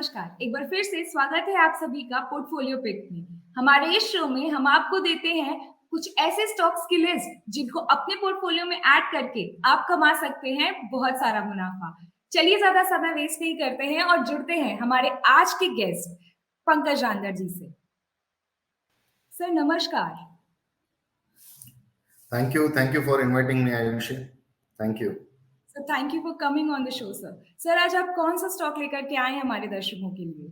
नमस्कार। एक बार फिर से स्वागत है आप सभी का पोर्टफोलियो पिक में। हमारे इस शो में हम आपको देते हैं कुछ ऐसे स्टॉक्स की लिस्ट जिनको अपने पोर्टफोलियो में ऐड करके आप कमा सकते हैं बहुत सारा मुनाफा। चलिए ज़्यादा समय वेस्ट नहीं करते हैं और जुड़ते हैं हमारे आज के गेस्ट पंकज आंदर जी से। सर नमस्कार। Thank you for inviting me, Ayushi. Thank you. Sir thank you for coming on the show sir. Sir आज आप कौन सा स्टॉक लेकर के आए हैं हमारे दर्शकों के लिए?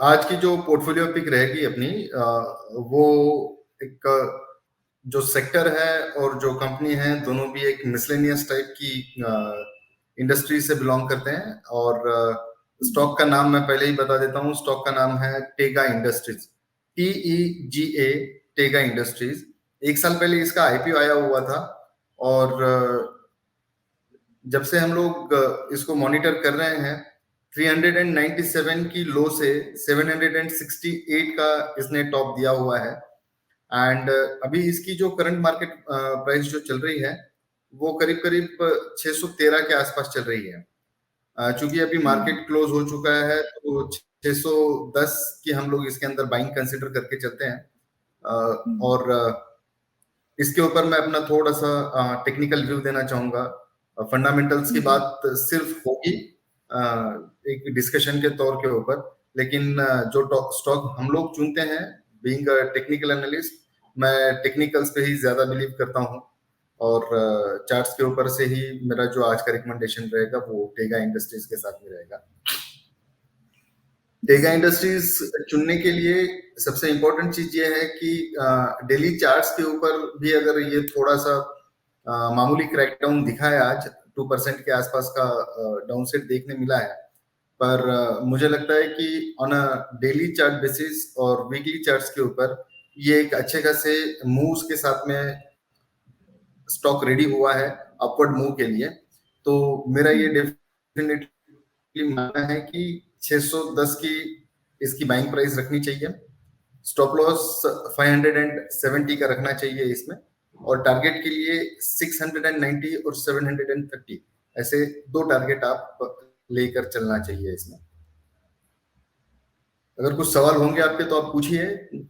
आज की जो पोर्टफोलियो पिक रहेगी अपनी वो एक जो सेक्टर है और जो कंपनी है दोनों भी एक मिसलेनियस टाइप की इंडस्ट्री से बिलोंग करते हैं और स्टॉक का नाम मैं पहले ही बता देता हूँ। स्टॉक का नाम है Tega industries, TEGA, Tega industries. एक साल पहले इसका आईपीओ आया हुआ था और जब से हम लोग इसको मॉनिटर कर रहे हैं 397 की लो से 768 का इसने टॉप दिया हुआ है। एंड अभी इसकी जो करंट मार्केट प्राइस जो चल रही है वो करीब करीब 613 के आसपास चल रही है। चूंकि अभी मार्केट क्लोज हो चुका है तो 610 की हम लोग इसके अंदर बाइंग कंसिडर करके चलते हैं। और इसके ऊपर मैं अपना थोड़ा सा टेक्निकल व्यू देना चाहूंगा। फंडामेंटल्स की बात सिर्फ होगी एक डिस्कशन के तौर के ऊपर, लेकिन जो स्टॉक हम लोग चुनते हैं बीइंग अ टेक्निकल एनालिस्ट, मैं टेक्निकल्स पे ही ज्यादा बिलीव करता हूं और चार्ट्स के ऊपर से ही मेरा जो आज का रिकमेंडेशन रहेगा वो टेगा इंडस्ट्रीज के साथ में रहेगा। टेगा इंडस्ट्रीज चुनने के लिए सबसे इम्पोर्टेंट चीज ये है कि डेली चार्ट्स के ऊपर भी अगर ये थोड़ा सा मामूली क्रैकडाउन दिखा है, आज 2% के आसपास का डाउनसाइड देखने मिला है, पर मुझे लगता है कि on a daily chart basis और वीकली चार्ट्स के ऊपर ये एक अच्छे खासे मूव्स के साथ में स्टॉक रेडी हुआ है अपवर्ड मूव के लिए। तो मेरा ये डेफिनेटली मानना है कि 610 की इसकी बाइंग प्राइस रखनी चाहिए, स्टॉप लॉस 570 का रखना चाहिए इसमें, और टारगेट के लिए 690 और 730, ऐसे दो टारगेट आप लेकर चलना चाहिए इसमें। अगर कुछ सवाल होंगे आपके तो आप पूछिए,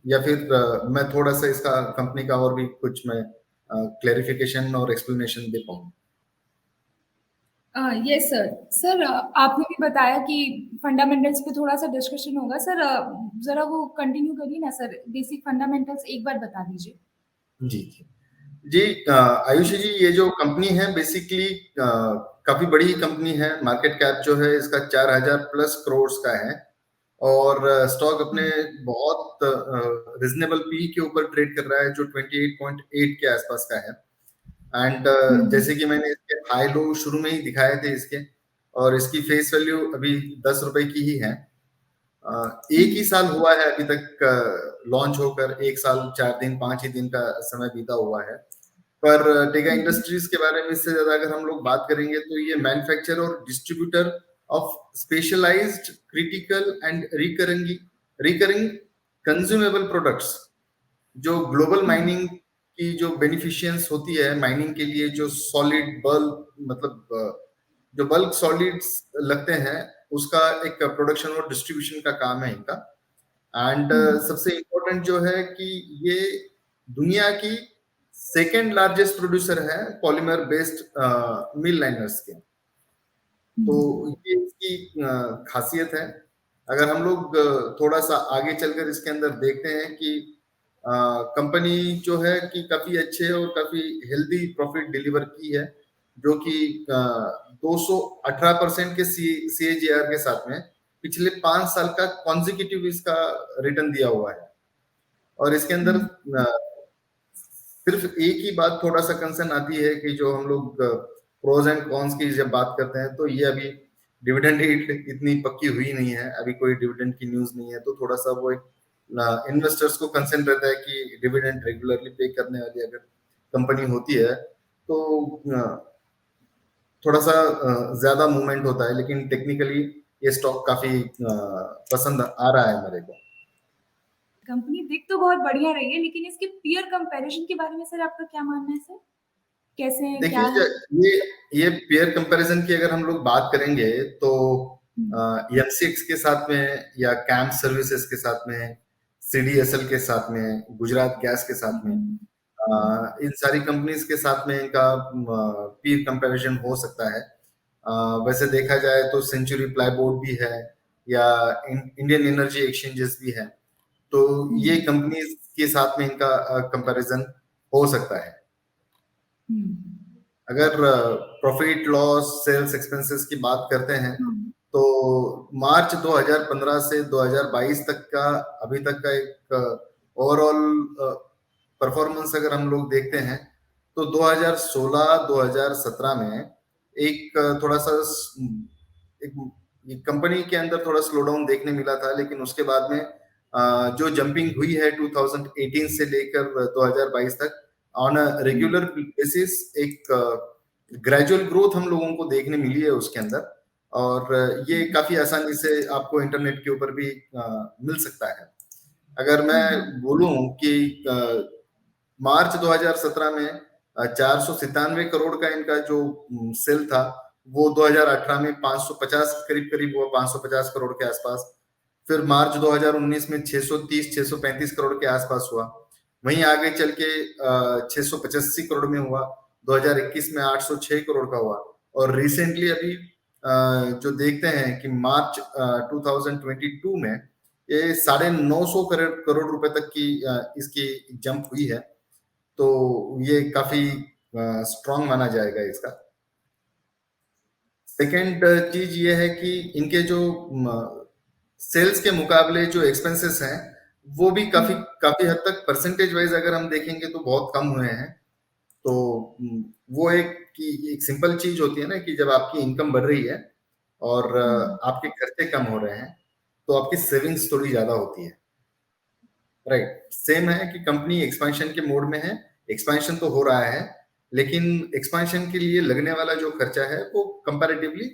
या फिर मैं थोड़ा सा इसका कंपनी का और भी कुछ मैं क्लैरिफिकेशन और एक्सप्लेनेशन दे पाऊँ। Yes sir. सर आपने भी बताया कि फंडामेंटल्स पे थोड़ा सा डिस्कशन होगा सर। जरा वो कंटिन्यू करिए ना सर, बेसिक फंडामेंटल्स एक बार बता दीजिए। जी जी जी। आयुषी जी, ये जो कंपनी है बेसिकली काफी बड़ी कंपनी है। मार्केट कैप जो है इसका 4000 प्लस करोड़ का है और स्टॉक अपने बहुत रिजनेबल पी के ऊपर ट्रेड कर रहा है जो 28.8 के आसपास का है। एंड जैसे कि मैंने इसके हाई लो शुरू में ही दिखाए थे इसके, और इसकी फेस वैल्यू अभी 10 रुपए की ही है। एक ही साल हुआ है अभी तक लॉन्च होकर, 1 साल 4 दिन 5 ही दिन का समय बीता हुआ है। पर टेगा इंडस्ट्रीज के बारे में इससे ज्यादा अगर हम लोग बात करेंगे तो ये मैन्युफैक्चरर और distributor of specialized critical and recurring consumable products, जो ग्लोबल माइनिंग की जो बेनिफिशियंस होती है माइनिंग के लिए, जो सॉलिड बल्क मतलब जो बल्क सॉलिड्स लगते हैं उसका एक प्रोडक्शन और डिस्ट्रीब्यूशन का काम है इनका। एंड सबसे इम्पोर्टेंट जो है कि ये दुनिया की सेकेंड लार्जेस्ट प्रोड्यूसर है पॉलीमर बेस्ड मिल लाइनर्स के। तो ये इसकी खासियत है। अगर हम लोग थोड़ा सा आगे चलकर इसके अंदर देखते हैं कि कंपनी जो है कि काफी अच्छे और काफी हेल्दी प्रॉफिट डिलीवर की है, जो कि 218% के CAGR के साथ में पिछले 5 साल का कॉन्जिक्यूटिव इसका रिटर्न दिया हुआ है। और इसके अंदर सिर्फ एक ही बात थोड़ा सा कंसर्न आती है कि जो हम लोग प्रोज एंड कॉन्स की जब बात करते हैं तो ये अभी डिविडेंड रेट इतनी पक्की हुई नहीं है, अभी कोई डिविडेंड की न्यूज नहीं है, तो थोड़ा सा वो एक इन्वेस्टर्स को कंसर्न रहता है कि डिविडेंड रेगुलरली पे करने वाली अगर कंपनी होती है तो थोड़ा सा ज्यादा मूवमेंट होता है। लेकिन टेक्निकली ये स्टॉक काफी पसंद आ रहा है मेरे को। कंपनी दिख तो बहुत बढ़िया रही है, लेकिन इसके पीयर कंपैरिजन के बारे में सर आपका क्या मानना है सर? कैसे क्या देखिए, है? ये पेयर कंपैरिजन की अगर हम लोग बात करेंगे तो हम्म, एमसीएक्स के साथ में या कैंप सर्विसेज के साथ में, सीडीएसएल के साथ में, गुजरात गैस के साथ में, हम्म, हम्म, इन सारी कंपनीज के साथ में इनका पीर कंपैरिजन हो सकता है। वैसे देखा जाए तो सेंचुरी प्लाईबोर्ड भी है या इंडियन एनर्जी एक्सचेंजेस भी है, तो ये हम्म, कंपनीज के साथ में इनका कंपैरिजन हो सकता है। हम्म, अगर प्रॉफिट लॉस सेल्स एक्सपेंसेस की बात करते हैं हम्म, तो मार्च 2015 से 2022 तक का अभी तक का एक ओवरऑल परफॉर्मेंस अगर हम लोग देखते हैं तो 2016-2017 में एक थोड़ा सा एक कंपनी के अंदर थोड़ा स्लो डाउन देखने मिला था, लेकिन उसके बाद में जो जंपिंग हुई है 2018 से लेकर 2022 तक on a hmm, regular basis एक ग्रेजुअल ग्रोथ हम लोगों को देखने मिली है उसके अंदर, और ये हम्म, काफी आसानी से आपको इंटरनेट के ऊपर भी मिल सकता है। अगर मैं हम्म, बोलूं कि मार्च 2017 में 497 करोड़ का इनका जो सेल था, वो 2018 में 550 करीब करीब हुआ, 550 करोड़ के आसपास। फिर मार्च 2019 में 630 635 करोड़ के आसपास हुआ। वहीं आगे चल के 685 करोड़ में हुआ, 2021 में 806 करोड़ का हुआ, और रिसेंटली अभी जो देखते हैं कि मार्च 2022 में ये 950 करोड़ करोड़ रुपए तक की इसकी जंप हुई है। तो ये काफी स्ट्रांग माना जाएगा इसका। सेकंड चीज ये है कि इनके जो सेल्स के मुकाबले जो एक्सपेंसेस हैं वो भी काफी हम्म, काफी हद तक परसेंटेज वाइज अगर हम देखेंगे तो बहुत कम हुए हैं। तो वो एक सिंपल चीज होती है ना कि जब आपकी इनकम बढ़ रही है और हम्म, आपके खर्चे कम हो रहे हैं तो आपकी सेविंग्स थोड़ी ज्यादा होती है। राइट, सेम है कि कंपनी एक्सपेंशन के मोड में है, एक्सपेंशन तो हो रहा है, लेकिन एक्सपेंशन के लिए लगने वाला जो खर्चा है वो कंपैरेटिवली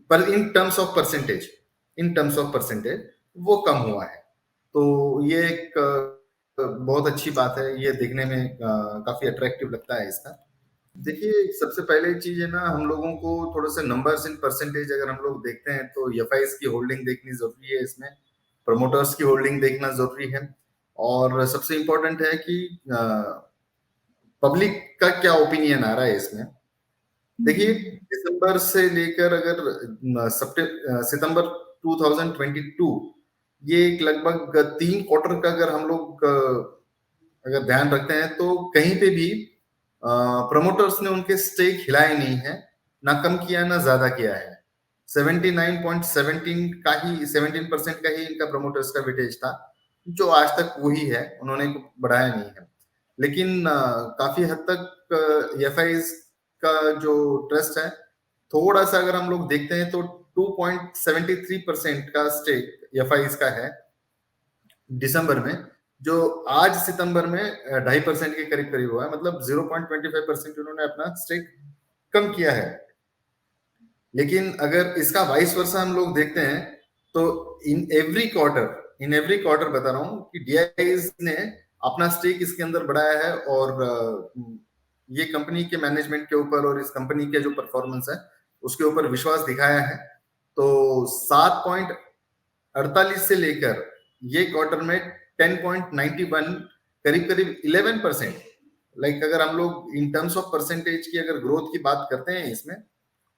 पर इन टर्म्स ऑफ परसेंटेज वो कम हुआ है। तो ये एक बहुत अच्छी बात है, ये देखने में काफी अट्रैक्टिव लगता है इसका। देखिए, सबसे पहले चीज है ना, हम लोगों को थोड़ा सा नंबर्स इन परसेंटेज अगर हम लोग देखते हैं तो एफआईएस की होल्डिंग देखनी जरूरी है इसमें, प्रमोटर्स की होल्डिंग देखना जरूरी है, और सबसे इम्पोर्टेंट है कि पब्लिक का क्या ओपिनियन आ रहा है इसमें। देखिए, हम्म, दिसंबर से लेकर अगर सितंबर 2022, ये एक लगभग 3 क्वार्टर का अगर हम लोग अगर ध्यान रखते हैं तो कहीं पे भी प्रमोटर्स ने उनके स्टेक हिलाए नहीं है, ना कम किया ना ज्यादा किया है। 17% का ही इनका प्रमोटर्स का वेटेज था, जो आज तक वही है, उन्होंने बढ़ाया नहीं है। लेकिन काफी हद तक एफआईज का जो ट्रस्ट है, थोड़ा सा अगर हम लोग देखते हैं तो 2.73% का स्टेक एफआईज का है दिसंबर में, जो आज सितंबर में 2.5% के करीब करीब हुआ है, मतलब 0.25% उन्होंने अपना स्टेक कम किया है। लेकिन अगर इसका वाइस वर्सा हम लोग देखते हैं तो इन एवरी क्वार्टर बता रहा हूं कि डीआईज ने अपना स्टेक इसके अंदर बढ़ाया है, और ये कंपनी के मैनेजमेंट के ऊपर और इस कंपनी के जो परफॉर्मेंस है उसके ऊपर विश्वास दिखाया है। तो 7.48 से लेकर ये क्वार्टर में 10.91, करीब करीब 11%, लाइक अगर हम लोग इन टर्म्स ऑफ परसेंटेज की अगर ग्रोथ की बात करते हैं इसमें,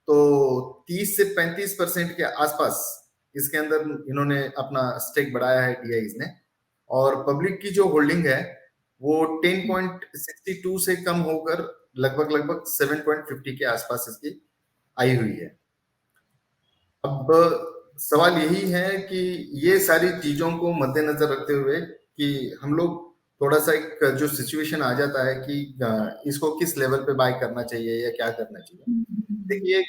तो 30 से 35% के आसपास इसके अंदर इन्होंने अपना स्टेक बढ़ाया है डीआईज ने। और पब्लिक की जो होल्डिंग है वो 10.62 से कम होकर लगभग लगभग 7.50 के आसपास इसकी आई हुई है। अब सवाल यही है कि ये सारी चीजों को मद्देनजर रखते हुए कि हम लोग थोड़ा सा एक जो सिचुएशन आ जाता है कि इसको किस लेवल पे बाय करना चाहिए या क्या करना चाहिए। हम्म, देखिए,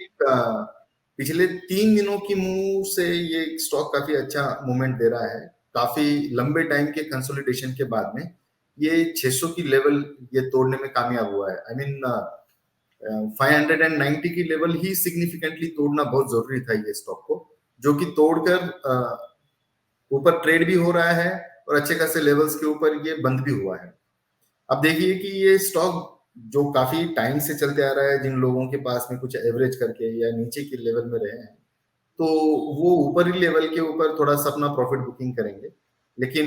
पिछले 3 दिनों की मूव से ये स्टॉक काफी अच्छा मूवमेंट दे रहा है। काफी लंबे टाइम के कंसोलिडेशन के बाद में ये 600 की लेवल ये तोड़ने में कामयाब हुआ है। आई मीन 590 की लेवल ही सिग्निफिकेंटली तोड़ना बहुत जरूरी था ये स्टॉक को, जो कि तोड़कर ऊपर ट्रेड भी हो रहा है और अच्छे खासे लेवल्स के ऊपर ये बंद भी हुआ है। अब देखिए कि ये स्टॉक जो काफी टाइम से चलते आ रहा है, जिन लोगों के पास में कुछ एवरेज करके या नीचे के लेवल में रहे हैं, तो वो ऊपरी लेवल के ऊपर थोड़ा सा अपना प्रॉफिट बुकिंग करेंगे। लेकिन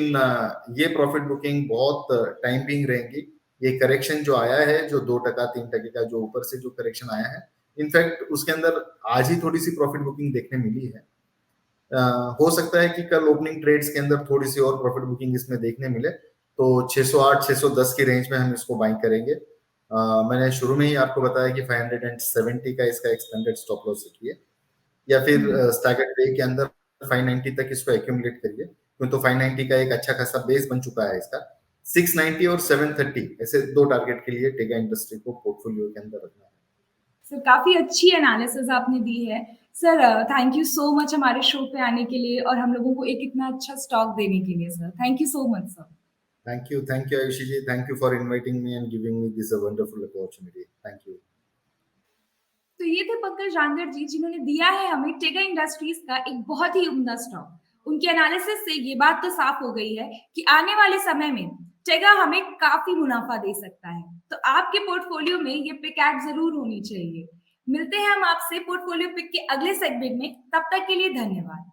ये प्रॉफिट बुकिंग बहुत टाइम बिंग रहेंगी। ये करेक्शन जो आया है, जो 2% 3% का जो ऊपर से जो करेक्शन आया है, इनफैक्ट उसके अंदर आज ही थोड़ी सी प्रॉफिट बुकिंग देखने मिली है। हो सकता है कि कल ओपनिंग ट्रेड्स के अंदर थोड़ी सी और प्रॉफिट बुकिंग इसमें देखने मिले, तो 608 610 की रेंज में हम इसको बाइंग करेंगे। मैंने शुरू में ही आपको बताया कि 570 का इसका एक्सटेंडेड स्टॉप लॉस रखिए, या फिर स्टैगर्ड डे के अंदर 590 तक इसको एक्यूमुलेट करिए, क्यों तो 590 का एक अच्छा खासा बेस बन चुका है इसका। 690 और 730 ऐसे दो टारगेट के लिए टेगा इंडस्ट्री को पोर्टफोलियो के अंदर रखना है। सर काफ़ी अच्छी एनालिसिस आपने दी है। Sir thank you so much हमारे शो पे आने के लिए और हम लोगों को एक इतना अच्छा स्टॉक देने के लिए sir. Thank you so much sir. Thank you, Ayushi ji. Thank you for inviting me and giving me this a wonderful opportunity. Thank you. तो ये थे पंकज रांगड़ जी जिन्होंने दिया है हमें टेगा इंडस्ट्रीज का एक बहुत ही उम्दा स्टॉक। उनके एनालिसिस से ये बात तो साफ हो गई है कि आने वाले समय में टेगा हमें काफी मुनाफा दे सकता है। तो आपके पोर्टफोलियो में ये पिक ऐड जरूर होनी चाहिए। मिलते हैं हम आपसे पोर्टफोलियो पिक के अगले सेगमेंट में, तब तक के लिए धन्यवाद।